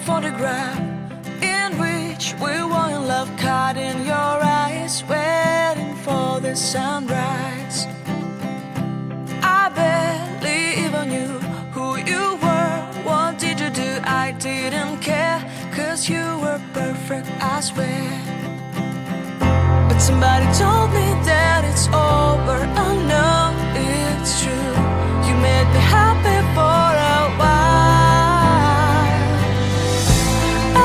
photograph in which we were in love, caught in your eyes, waiting for the sunrise. I barely even knew who you were. What did you do? I didn't care, 'cause you were perfect, I swear. But somebody told me that it's over. I know it's true. You made me happy for a while.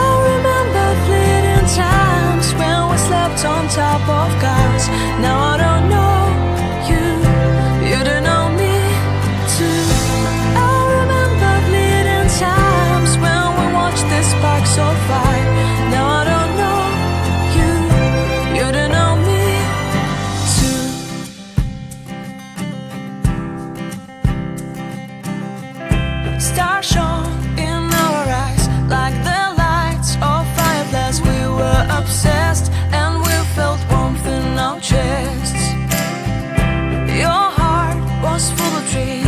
I remember fleeting times when we slept on top of cars. Now I don't know you, you don't know me too. I remember fleeting times when we watched the sparks so fire. Now I don't know you, you don't know me too. Stars shone in our eyes like the lights of fireflies. We were obsessed and we felt warmth in our chests. Your heart was full of dreams.